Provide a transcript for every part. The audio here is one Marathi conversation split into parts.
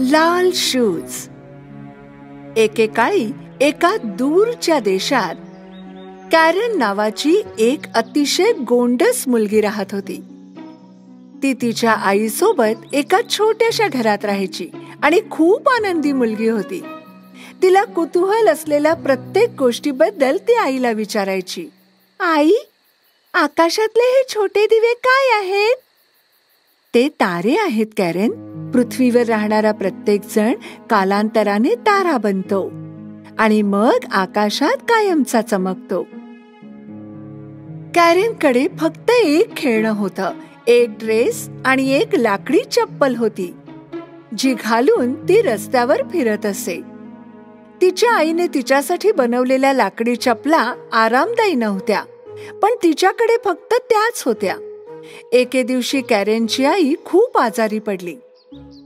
लाल शूज. एकेकाळी एका दूरच्या देशात कॅरेन नावाची एक अतिशय गोंडस मुलगी राहत होती. ती तिच्या आईसोबत एका छोट्याशा घरात राहायची आणि खूप आनंदी मुलगी होती. तिला कुतूहल असलेल्या प्रत्येक गोष्टीबद्दल ती आईला विचारायची. आई, आकाशातले हे छोटे दिवे काय आहेत? ते तारे आहेत कॅरेन. पृथ्वीवर राहणारा प्रत्येक जण कालांतराने तारा बनतो आणि मग आकाशात कायमचा चमकतो. कॅरेनकडे फक्त एक खेळणं होतं, एक ड्रेस आणि एक लाकडी चप्पल होती, जी घालून ती रस्त्यावर फिरत असे. तिच्या आईने तिच्यासाठी बनवलेल्या लाकडी चपला आरामदायी नव्हत्या, पण तिच्याकडे फक्त त्याच होत्या. एके दिवशी कॅरेनची आई खूप आजारी पडली,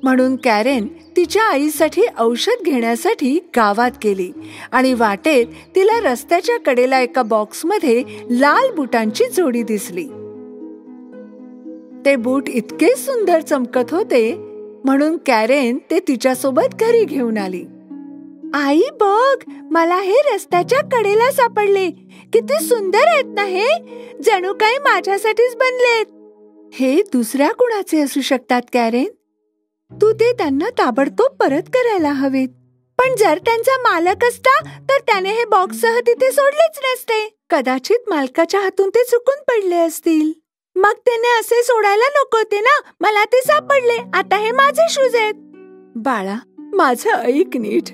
म्हणून कॅरेन तिच्या आईसाठी औषध घेण्यासाठी गावात गेली आणि वाटेत तिला रस्त्याच्या कडेला एका बॉक्समध्ये लाल बुटांची जोडी दिसली. ते बूट इतके सुंदर चमकत होते म्हणून कॅरेन ते तिच्यासोबत घरी घेऊन आली. आई बघ, मला हे रस्त्याच्या कडेला सापडले. किती सुंदर आहेत ना हे, जणू काही माझ्यासाठीच बनलेत. हे दुसऱ्या कुणाचे असू शकतात कॅरेन. तू ते त्यांना ताबडतोब परत करायला हवेत. पण जर त्यांचा मालक असता तर त्याने हे बॉक्ससह तिथे सोडलेच नसते. कदाचित मालकाच्या हातून ते चुकून पडले असतील. मग त्याने असे सोडायला नको होते ना. मला ते सापडले. आता हे माझे शूज आहेत. बाळा, माझं ऐक नीट.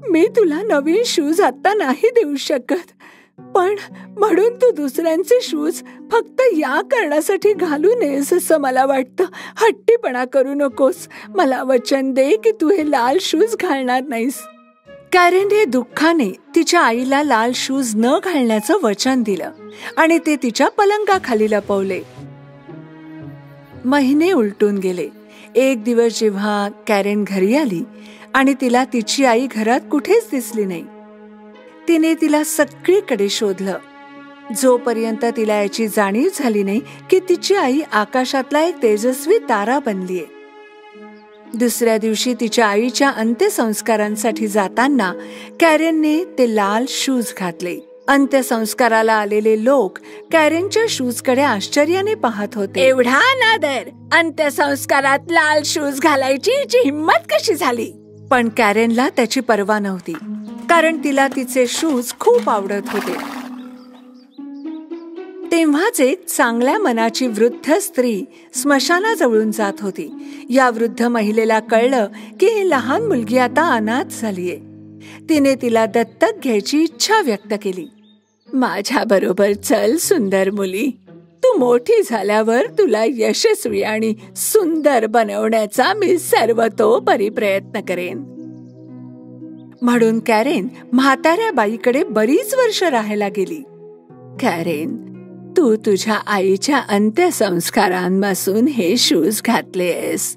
मी तुला नवीन शूज आता नाही देऊ शकत, पण म्हणून तू दुसऱ्यांचे शूज फक्त या कारणासाठी घालू नयेस असं मला वाटतं. हट्टीपणा करू नकोस. मला वचन दे की तू हे लाल शूज घालणार नाहीस. कॅरेनने दुःखाने तिच्या आईला लाल शूज न घालण्याचं वचन दिलं आणि ते तिच्या पलंगाखाली लपवले. महिने उलटून गेले. एक दिवस जेव्हा कॅरेन घरी आली आणि तिला तिची आई घरात कुठेच दिसली नाही, तिने तिला सगळीकडे शोधलं, जोपर्यंत तिला याची जाणीव झाली नाही की तिची आई आकाशातला एक तेजस्वी तारा बनलीये. दुसऱ्या दिवशी तिच्या आईच्या अंत्यसंस्कारांसाठी जाताना कॅरेनने ते लाल शूज घातले. अंत्यसंस्काराला आलेले लोक कॅरेनच्या शूजकडे आश्चर्याने पाहत होते. एवढा अनादर! अंत्यसंस्कारात लाल शूज घालायची हिची हिम्मत कशी झाली? पण कॅरेनला त्याची पर्वा नव्हती, कारण तिला तिचे शूज खूप आवडत होते. तेव्हाच एक चांगल्या मनाची वृद्ध स्त्री स्मशानाजवळून जात होती. या वृद्ध महिलेला कळलं की ही लहान मुलगी आता अनाथ झालीये. तिने तिला दत्तक घ्यायची इच्छा व्यक्त केली. माझ्या बरोबर चल सुंदर मुली. तू मोठी झाल्यावर तुला यशस्वी आणि सुंदर बनवण्याचा मी सर्वतोपरी प्रयत्न करेन. म्हणून कॅरेन म्हाताऱ्या बाईकडे बरीच वर्ष राहायला गेली. कॅरेन, तू तुझ्या आईच्या अंत्यसंस्कारांपासून हे शूज घातलेस.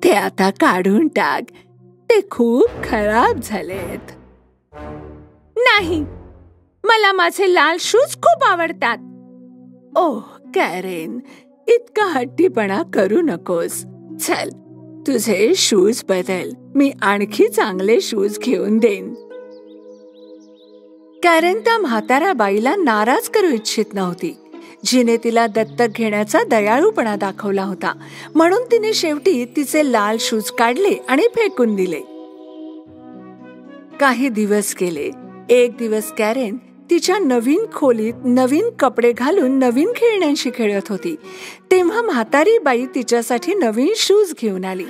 ते आता काढून टाक. ते खूप खराब झालेत. नाही, मला माझे लाल शूज खूप आवडतात. ओह कॅरेन, इतका हट्टीपणा करू नकोस. चल, तुझे शूज बदल. मी आणखी चांगले शूज घेऊन देईन. कॅरेन त्या म्हाताऱ्या बाईला नाराज करू इच्छित नव्हती, जिने तिला दत्तक घेण्याचा दयाळूपणा दाखवला होता. म्हणून तिने शेवटी तिचे लाल शूज काढले आणि फेकून दिले. काही दिवस गेले. एक दिवस कॅरेन तिच्या नवीन खोलीत नवीन कपडे घालून नवीन खेळण्यांशी खेळत होती. तेव्हा म्हातारी बाई तिच्यासाठी नवीन शूज घेऊन आली.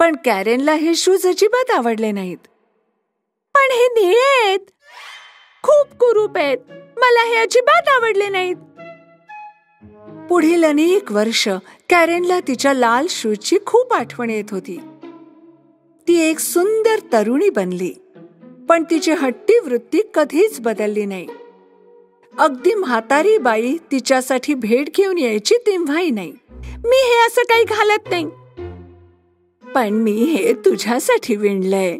पण कॅरेनला हे शूज अजिबात आवडले नाहीत. पण हे निळे आहेत, खूप कुरूप आहेत. मला हे अजिबात आवडले नाहीत. पुढील अनेक वर्ष कॅरेनला तिच्या लाल शूजची खूप आठवण येत होती. ती एक सुंदर तरुणी बनली, पण तिची हट्टी वृत्ती कधीच बदलली नाही. अगदी म्हातारी बाई तिच्यासाठी भेट घेऊन यायची तेव्हाही नाही. मी हे असं काही घालत नाही. पण मी हे तुझ्यासाठी विणलंय.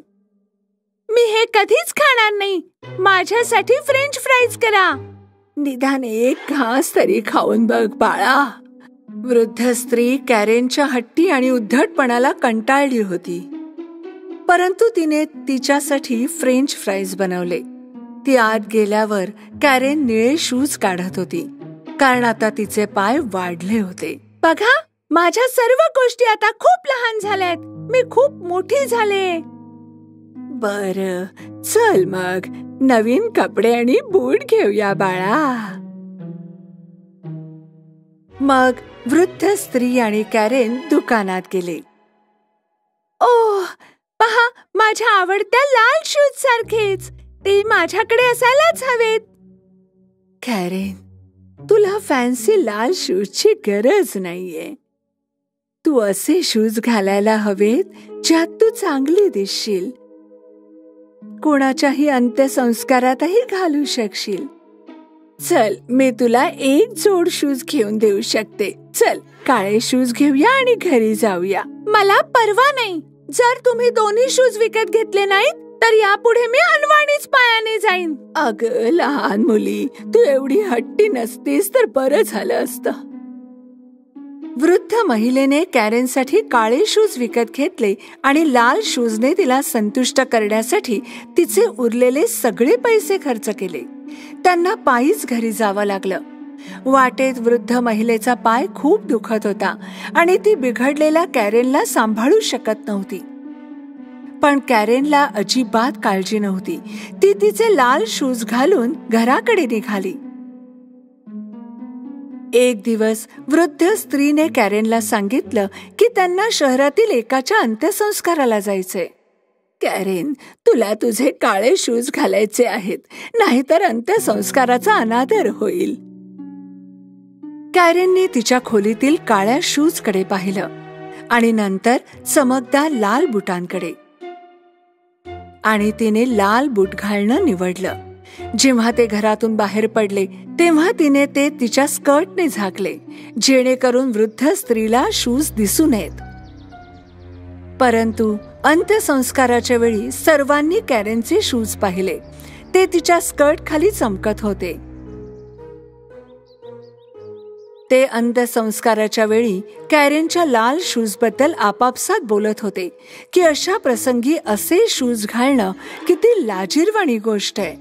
मी हे कधीच खाणार नाही. माझ्यासाठी फ्रेंच फ्राईज करा. निदान एक घास तरी खाऊन बघ बाळा. वृद्ध स्त्री कॅरेनच्या हट्टी आणि उद्धटपणाला कंटाळली होती. परंतु तिने तिच्यासाठी फ्रेंच फ्राईज बनवले. ती आत गेल्यावर कॅरेन निळे शूज काढत होती, कारण आता तिचे पाय वाढले होते. बघा, माझ्या सर्व गोष्टी आता खूप लहान झाल्यात. मी खूप मोठी झाले. बरं, चल मग नवीन कपडे आणि बूट घेऊया बाळा. मग वृद्ध स्त्री आणि कॅरेन दुकानात गेले. ओह, पहा, माझ्या आवडत्या लाल शूज सारखेच. ते माझ्याकडे असायलाच हवेत. कॅरेन, तुला फॅन्सी लाल शूजची गरज नाहीये. तू असे शूज घालायला हवेत ज्यात तू चांगली दिसशील. कोणाच्याही अंत्यसंस्कारातही घालू शकशील. चल, मी तुला एक जोड शूज घेऊन देऊ शकते. चल, काळे शूज घेऊया आणि घरी जाऊया. मला परवा नाही. जर तुम्ही दोन्ही शूज विकत घेतले नाहीत तर यापुढे मी अनवाणीच पायाने जाईन. अगं लहान मुली, तू एवढी हट्टी नसतीस तर बरं झालं असतं. वृद्ध महिलेने कॅरेनसाठी काळे शूज विकत घेतले आणि लाल शूजने तिला संतुष्ट करण्यासाठी तिचे उरलेले सगळे पैसे खर्च केले. त्यांना पायीच घरी जावं लागलं. वाटेत वृद्ध महिलेचा पाय खूप दुखत होता आणि ती बिघडलेल्या कॅरेनला सांभाळू शकत नव्हती. पण कॅरेनला अजिबात काळजी नव्हती. ती तिचे लाल शूज घालून घराकडे निघाली. एक दिवस वृद्ध स्त्रीने कॅरेनला सांगितलं की त्यांना शहरातील एकाच्या अंत्यसंस्काराला जायचंय. कॅरेन, तुला तुझे काळे शूज घालायचे आहेत, नाहीतर अंत्यसंस्काराचा अनादर होईल. कॅरेनने तिच्या खोलीतील काळ्या शूजकडे पाहिलं आणि नंतर चमकदार लाल बुटांकडे, आणि तिने लाल बूट घालणं निवडलं. जेव्हा ते घरातून बाहेर पडले तेव्हा तिने ते तिच्या स्कर्टने झाकले, जेणेकरून वृद्ध स्त्रीला शूज दिसू नयेत. परंतु अंत्यसंस्काराच्या वेळी सर्वांनी कॅरेनचे शूज पाहिले. ते तिच्या स्कर्ट खाली चमकत होते. ते अंत्यसंस्काराच्या वेळी कॅरेनच्या लाल शूज बद्दल आपापसात बोलत होते की अशा प्रसंगी असे शूज घालणं किती लाजिरवाणी गोष्ट आहे.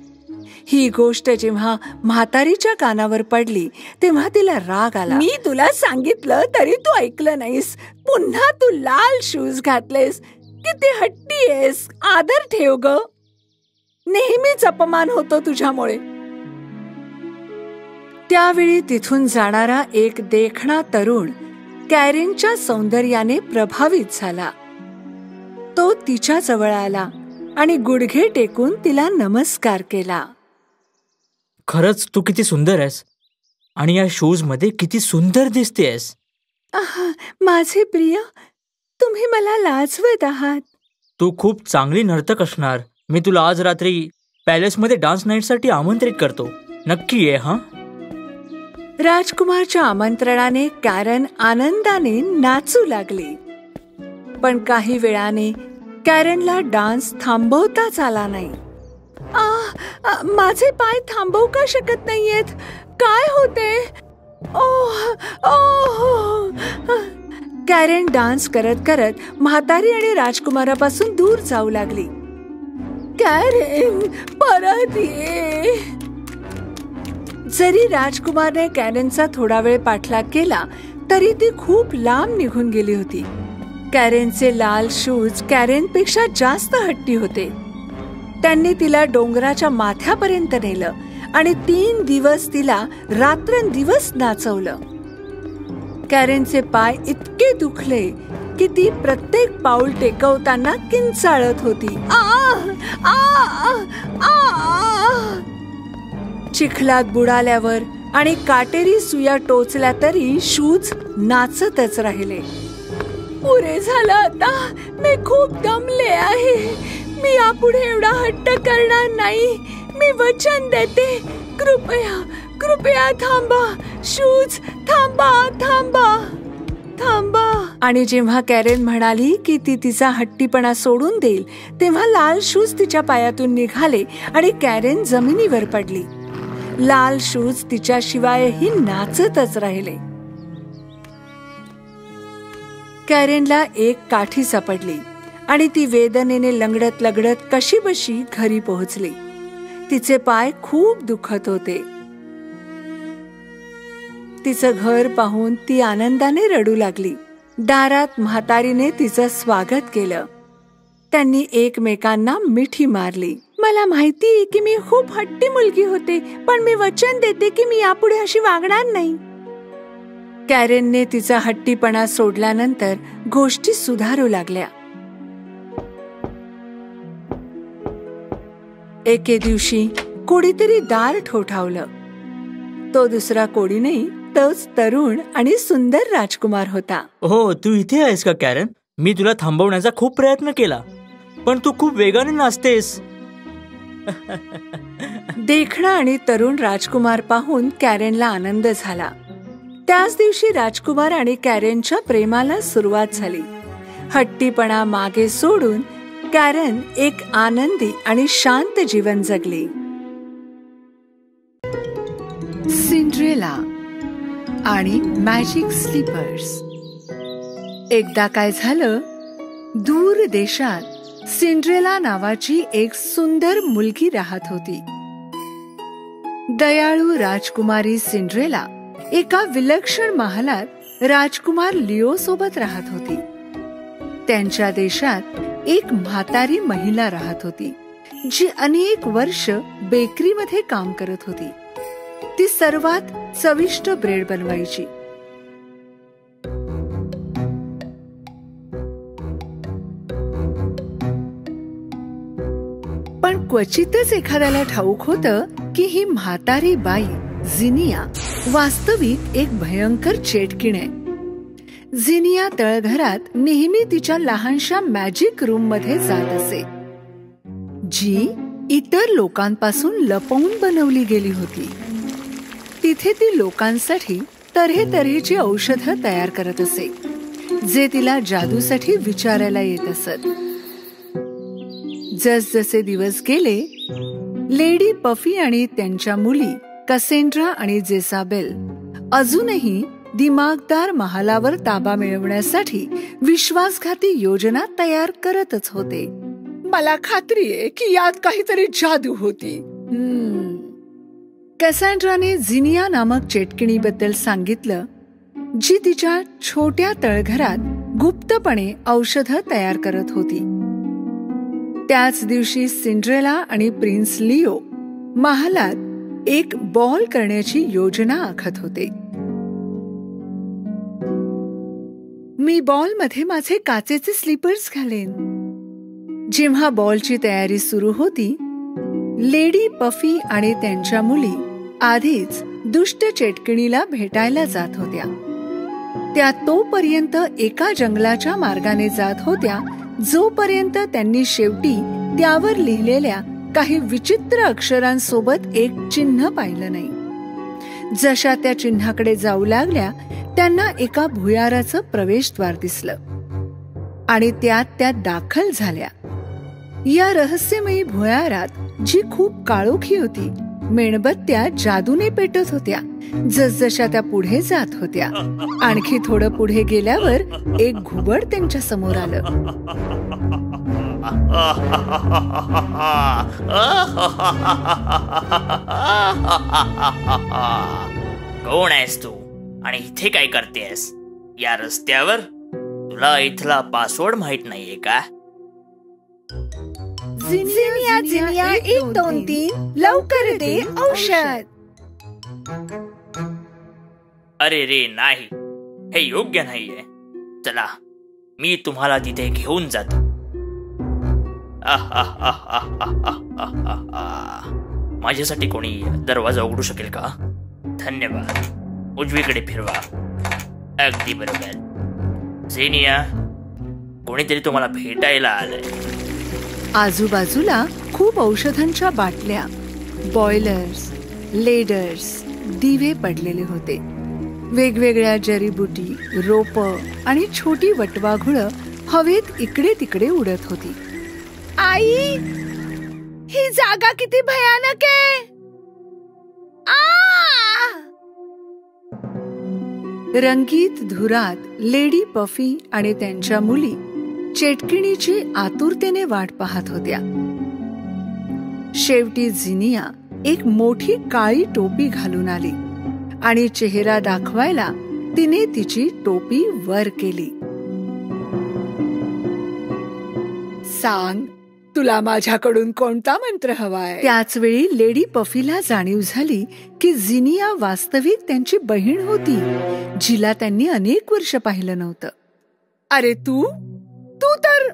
ही गोष्ट जेव्हा म्हातारीच्या कानावर पडली तेव्हा तिला राग आला. मी तुला सांगितलं तरी तू ऐकलं नाहीस. पुन्हा तू लाल शूज घातलेस. किती हट्टी आहेस. आदर ठेव ग. नेहमीच अपमान होतो तुझ्यामुळे. त्यावेळी तिथून जाणारा एक देखणा तरुण कॅरेनच्या सौंदर्याने प्रभावित झाला. तो तिच्या जवळ आला आणि गुडघे टेकून तिला नमस्कार केला. खरंच तू किती सुंदर आहेस आणि या शूज मध्ये किती सुंदर दिसतेस. माझे प्रिय, तुम्ही मला लाजवत आहात. तू खूप चांगली नर्तक असणार. मी तुला आज रात्री पॅलेसमध्ये डान्स नाईटसाठी आमंत्रित करतो. नक्की ये हा. राजकुमारच्या आमंत्रणाने कॅरेन आनंदाने नाचू लागली. पण काही वेळाने कॅरेनला डान्स थांबवताच आला नाही. माझे पाय थांबवू का शकत नाहीयेत. काय होते. कॅरेन डान्स करत करत म्हातारी आणि राजकुमारापासून दूर जाऊ लागली. कॅरेन, परत ये. जरी राजकुमारने कॅरेनचा थोडा वेळ पाठलाग केला तरी ती खूप लांब निघून गेली होती. कॅरेनचे लाल शूज कॅरेनपेक्षा जास्त हट्टी होते. त्यांनी तिला डोंगराच्या माथ्यापर्यंत नेलं आणि 3 दिवस तिला रात्रंदिवस नाचवलं. कॅरेनचे पाय इतके दुखले की ती प्रत्येक पाऊल टेकवताना किंचाळत होती. चिखलात बुडाल्यावर आणि काटेरी सुया टोचल्या तरी शूज नाचतच राहिले. पुरे झालं आता. मी खूप दमले आहे. मी यापुढे एवढा हट्ट करणार नाही. मी वचन देते. कृपया कृपया थांबा. शूज थांबा, थांबा, थांबा. आणि जेव्हा कॅरेन म्हणाली की ती तिचा हट्टीपणा सोडून देईल तेव्हा लाल शूज तिच्या पायातून निघाले आणि कॅरेन जमिनीवर पडली. लाल शूज तिच्याशिवायही नाचतच राहिले. कॅरेनला एक काठी सापडली आणि ती वेदनेने लंगडत लगडत कशीबशी घरी पोहोचली. तिचे पाय खूप दुखत होते. तिचं घर पाहून ती आनंदाने रडू लागली. दारात म्हातारीने तिचं स्वागत केलं. त्यांनी एकमेकांना मिठी मारली. मला माहितीये की मी खूप हट्टी मुलगी होते, पण मी वचन देते की मी यापुढे अशी वागणार नाही. कॅरेनने तिचा हट्टीपणा सोडल्यानंतर गोष्टी सुधारू लागल्या. एके दिवशी कोणीतरी दार ठोठावलं. तो दुसरा कोणी नाही, तोच तरुण आणि सुंदर राजकुमार होता. हो, तू इथे आहेस का कॅरेन? मी तुला थांबवण्याचा खूप प्रयत्न केला, पण तू खूप वेगाने नाचतेस. देखणा आणि तरुण राजकुमार पाहून कॅरेनला आनंद झाला. त्याच दिवशी राजकुमार आणि कॅरेनच्या प्रेमाला सुरुवात झाली. हट्टीपणा मागे सोडून कॅरेन एक आनंदी आणि शांत जीवन जगली. सिंड्रेला आणि मॅजिक स्लीपर्स. एकदा काय झालं, दूर देशात सिंड्रेला नावाची एक सुंदर मुलगी राहत होती. दयाळू राजकुमारी सिंड्रेला एका विलक्षण महालात राजकुमार लिओ सोबत राहत होती. त्यांच्या देशात एक म्हातारी महिला राहत होती, जी अनेक वर्ष बेकरीमध्ये काम करत होती. ती सर्वात चविष्ट ब्रेड बनवायची. पण क्वचितच एखाद्याला ठाऊक होतं की ही म्हातारी बाई झिनिया वास्तविक एक भयंकर चेटकीण आहे. झिनिया तळघरात नेहमी तिच्या लहानशा मॅजिक रूम मध्ये जात असे, जी इतर लोकांपासून लपवून बनवली गेली होती. तिथे ती लोकांसाठी तऱ्हेतऱ्हेची औषधं तयार करत असे, जे तिला जादूसाठी विचारायला येत असत. जसजसे दिवस गेले, लेडी पफी आणि त्यांच्या मुली कसेंड्रा आणि जेसाबेल अजूनही दिमागदार महालावर ताबा मिळवण्यासाठी विश्वासघाती योजना तयार करतच होते. मला खात्री आहे की यात काहीतरी जादू होती. कॅसेंड्राने झिनिया नामक चेटकिणीबद्दल सांगितलं, जी तिच्या छोट्या तळघरात गुप्तपणे औषधं तयार करत होती. त्याच दिवशी सिंड्रेला आणि प्रिन्स लिओ महालात एक बॉल करण्याची योजना आखत होते. मी बॉलमध्ये माझे काचेचे स्लीपर्स घालेन. जेव्हा बॉलची तयारी सुरू होती, लेडी पफी आणि त्यांच्या मुली आधीच दुष्ट चेटकिणीला भेटायला जात होत्या. त्या तोपर्यंत एका जंगलाच्या मार्गाने जात होत्या, जोपर्यंत त्यांनी शेवटी त्यावर लिहिलेल्या काही विचित्र अक्षरांसोबत एक चिन्ह पाहिलं नाही. जशा त्या चिन्हाकडे जाऊ लागल्या, त्यांना एका भुयाराचं प्रवेशद्वार दिसलं आणि त्यात त्या दाखल झाल्या. या रहस्यमयी भुयारात, जी खूप काळोखी होती, मेणबत्त्या जादूने पेटत होत्या. जसजशा त्या पुढे जात होत्या, आणखी थोडं पुढे गेल्यावर एक घुबड त्यांच्या समोर आलं. कोण आहेस तू आणि इथे काय करतेस या रस्त्यावर? तुला इथला पासवर्ड माहित नाहीये का? झिनिया, झिनिया, 1 2 3 लवकर दे औषध. अरे रे, नाही, हे योग्य नाहीये. चला, मी तुम्हाला तिथे घेऊन जातो. माझ्यासाठी कोणी दरवाजा उघडू शकेल का? धन्यवाद. उजवीकडे फिरवा. अगदी बरोबर. झिनिया, कोणीतरी तुम्हाला भेटायला आलंय. आजूबाजूला खूप औषधांच्या बाटल्या, बॉयलर्स, लेडर्स, दिवे पडलेले होते. वेगवेगळ्या जडीबुटी, रोपं आणि छोटी वटवाघुळं हवेत इकडे तिकडे उडत होती. आई, ही जागा किती भयानक आहे. रंगीत धुरात लेडी पफी आणि त्यांच्या मुली चेटकिणीची आतुरतेने वाट पाहत होत्या. शेवटी झिनिया एक मोठी काळी टोपी घालून आली आणि चेहरा दाखवायला तिने तिची टोपी वर केली. सांग, तुला माझ्याकडून कोणता मंत्र हवाय? त्याच वेळी लेडी पफीला जाणीव झाली की झिनिया वास्तविक त्यांची बहीण होती, जिला त्यांनी अनेक वर्ष पाहिलं नव्हतं. अरे तू तर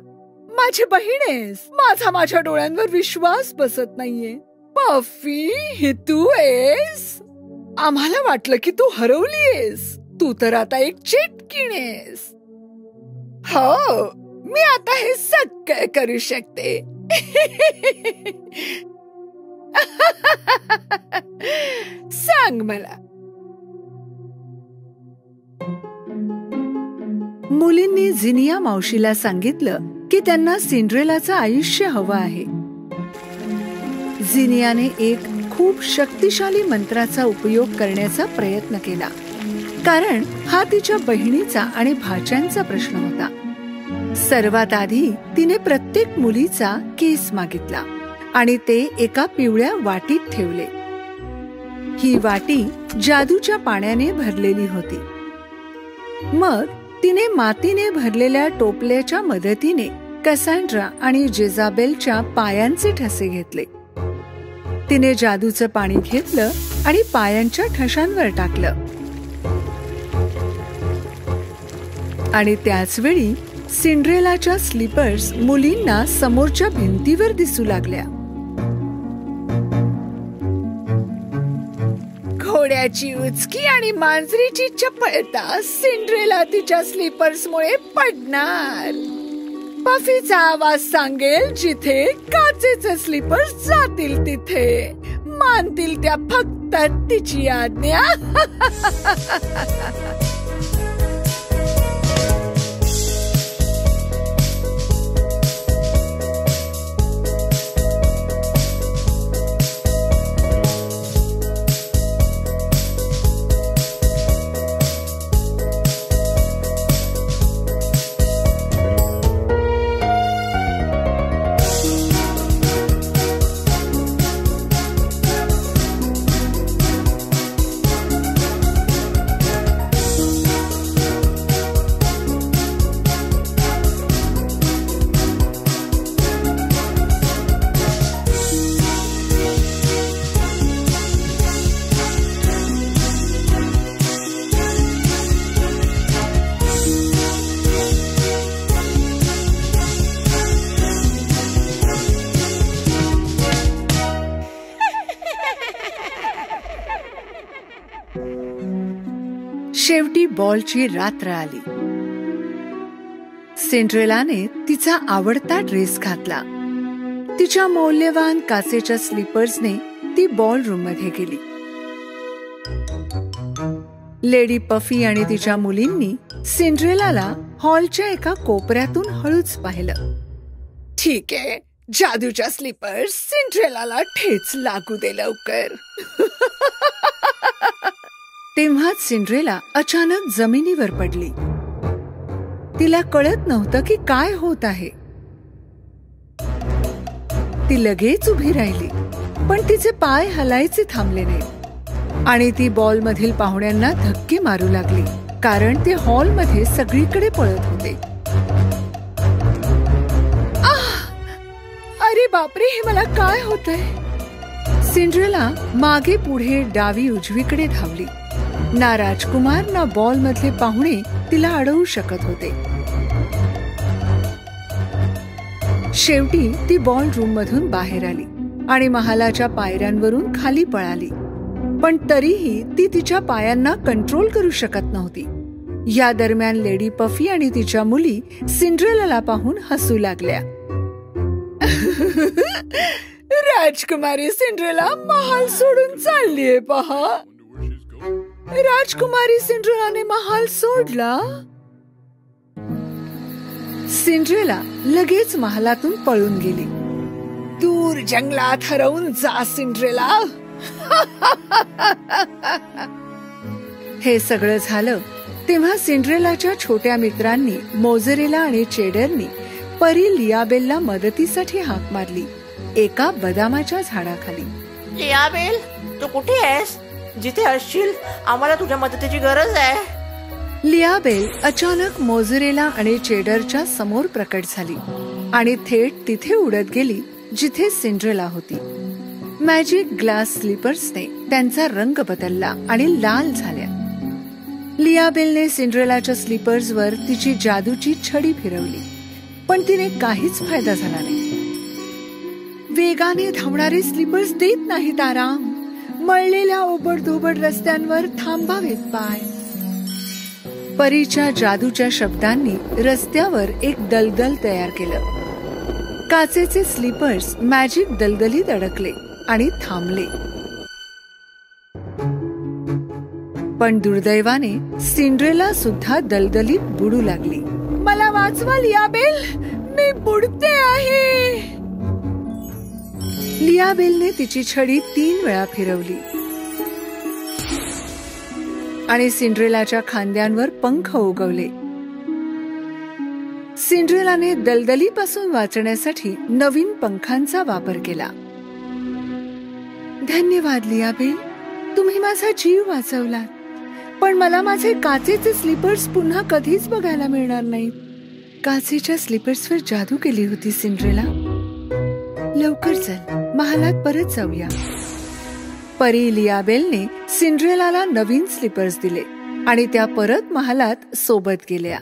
माझी बहीण आहेस. माझ्या डोळ्यांवर विश्वास बसत नाहीये. पफी, हे तू आहेस? आम्हाला वाटलं की तू हरवलीयस. तू तर आता एक चेटकीण आहेस. हो, मी आता हे सगळं करू शकते. सांग मला. मुलींनी झिनिया मावशीला सांगितलं की त्यांना सिंड्रेलाचं आयुष्य हवं आहे. झिनियाने एक खूप शक्तिशाली मंत्राचा उपयोग करण्याचा प्रयत्न केला, कारण हा तिच्या बहिणीचा आणि भाच्यांचा प्रश्न होता. सर्वात आधी तिने प्रत्येक मुलीचा केस मागितला आणि ते एका पिवळ्या वाटीत ठेवले. ही वाटी जादूच्या पाण्याने भरलेली होती. मग तिने मातीने भरलेल्या टोपल्याच्या मदतीने कसांड्रा आणि जेजाबेलच्या पायांचे ठसे घेतले. तिने जादूचं पाणी घेतलं आणि पायांच्या ठशांवर टाकलं. आणि त्याच वेळी सिंड्रेलाच्या स्लीपर्स मुलींना समोरच्या भिंतीवर दिसू लागल्या. घोड्याची उचकी आणि मांजरीची चपळता सिंड्रेला तिच्या स्लीपर्समुळे पडणार. पफीचा आवाज सांगेल जिथे काचेचे स्लीपर्स जातील तिथे. मानतील त्या फक्त तिची आज्ञा. शेवटी बॉलची रात्र आली. सिंड्रेलाने तिचा आवडता ड्रेस घातला. तिच्या मौल्यवान काचेच्या स्लीपर्सने ती बॉल रूम मध्ये गेली. लेडी पफी आणि तिच्या मुलींनी सिंड्रेलाला हॉलच्या एका कोपऱ्यातून हळूच पाहिलं. ठीक आहे, जादूच्या स्लीपर्स सिंड्रेलाला ठेच लागू दे लवकर. तेव्हाच सिंड्रेला अचानक जमिनीवर पडली. तिला कळत नव्हतं की काय होत आहे. ती लगेच उभी राहिली, पण तिचे पाय हलायचे थांबले नाही आणि ती बॉल मधील पाहुण्यांना धक्के मारू लागली, कारण ते हॉलमध्ये सगळीकडे पळत होते. अरे बापरे, हे मला काय होतंय? सिंड्रेला मागे पुढे डावी उजवीकडे धावली. ना राजकुमार ना बॉल मधले पाहुणे तिला अडवू शकत होते. शेवटी ती बॉल रूम मधून बाहेर आली आणि महालाच्या पायऱ्यांवरून खाली पळाली, पण तरीही ती तिच्या पायांना कंट्रोल करू शकत नव्हती. या दरम्यान लेडी पफी आणि तिच्या मुली सिंड्रेलाला पाहून हसू लागल्या. राजकुमारी सिंड्रेला महाल सोडून चाललीये पहा. राजकुमारी सिंड्रेलाने महाल सोडला. सिंड्रेला लगेच महालातून पळून गेली. दूर जंगलात हरवून जा सिंड्रेला. हे सगळं झालं तेव्हा सिंड्रेलाच्या छोट्या मित्रांनी मोझरेला आणि चेडरनी परी लियाबेलला मदतीसाठी हाक मारली, एका बदामाच्या झाडाखाली. लियाबेल, तू कुठे आहेस? जिथे असशील आम्हाला तुझ्या मदतीची गरज आहे. लियाबेल अचानक मोझरेला आणि चेडरच्या समोर प्रकट झाली आणि थेट तिथे उडत गेली जिथे सिंड्रेला होती. मॅजिक ग्लास स्लीपर्सने त्यांचा रंग बदलला आणि लाल झाल्या. लियाबेलने सिंड्रेलाच्या स्लीपर्सवर तिची जादूची छडी फिरवली, पण तिने काहीच फायदा झाला नाही. वेगाने धावणारे स्लीपर्स देत नाहीत आराम. मळलेल्या ओबडधोबड रस्त्यांवर थांबावेत पाय. परीच्या जादूच्या शब्दांनी रस्त्यावर एक दलदल तयार केलं. काचेचे स्लीपर्स मॅजिक दलदलीत अडकले आणि थांबले. पण दुर्दैवाने सिंड्रेला सुद्धा दलदलीत बुडू लागली. मला वाचवा लियाबेल, मी बुडते आहे. लियाबेलने तिची छडी 3 वेळा फिरवली आणि सिंड्रेलाच्या खांद्यांवर पंख उगवले. सिंड्रेलाने दलदलीपासून वाचण्यासाठी नवीन पंखांचा वापर केला. धन्यवाद लियाबेल, तुम्ही माझा जीव वाचवलात. पण मला माझे काचेचे स्लीपर्स पुन्हा कधीच बघायला मिळणार नाहीत. काचेच्या स्लीपर्सवर जादू केली होती सिंड्रेला. लवकर चल, महालात परत जाऊया. परी लियाबेलने सिंड्रेलाला नवीन स्लीपर्स दिले आणि त्या परत महालात सोबत गेल्या.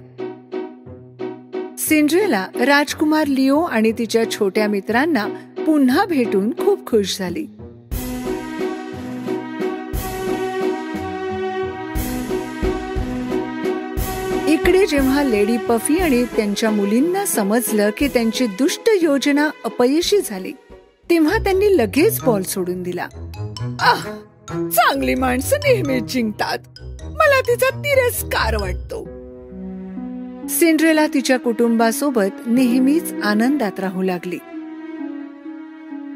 सिंड्रेला राजकुमार लिओ आणि तिच्या छोट्या मित्रांना पुन्हा भेटून खूप खुश झाली. इकडे जेव्हा लेडी पफी आणि त्यांच्या मुलींना समजलं की त्यांची दुष्ट योजना अपयशी झाली, तेव्हा त्यांनी लगेच बॉल सोडून दिला. चांगली माणसं नेहमीच जिंकतात. मला तिचा तिरस्कार वाटतो. सिंड्रेला तिच्या कुटुंबासोबत नेहमीच आनंदात राहू लागली.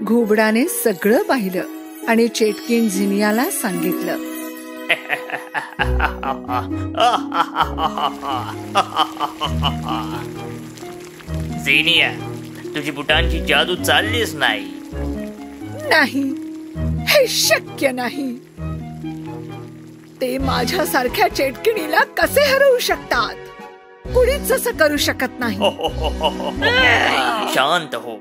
घुबडाने सगळं पाहिलं आणि चेटकिन झिनियाला सांगितलं, झिनिया, तुझी बुटांची जादू चाललीच नाही. नाही, हे शक्य नाही. ते माझ्यासारख्या चेटकिणीला कसे हरवू शकतात? कुणीच असं करू शकत नाही. शांत हो.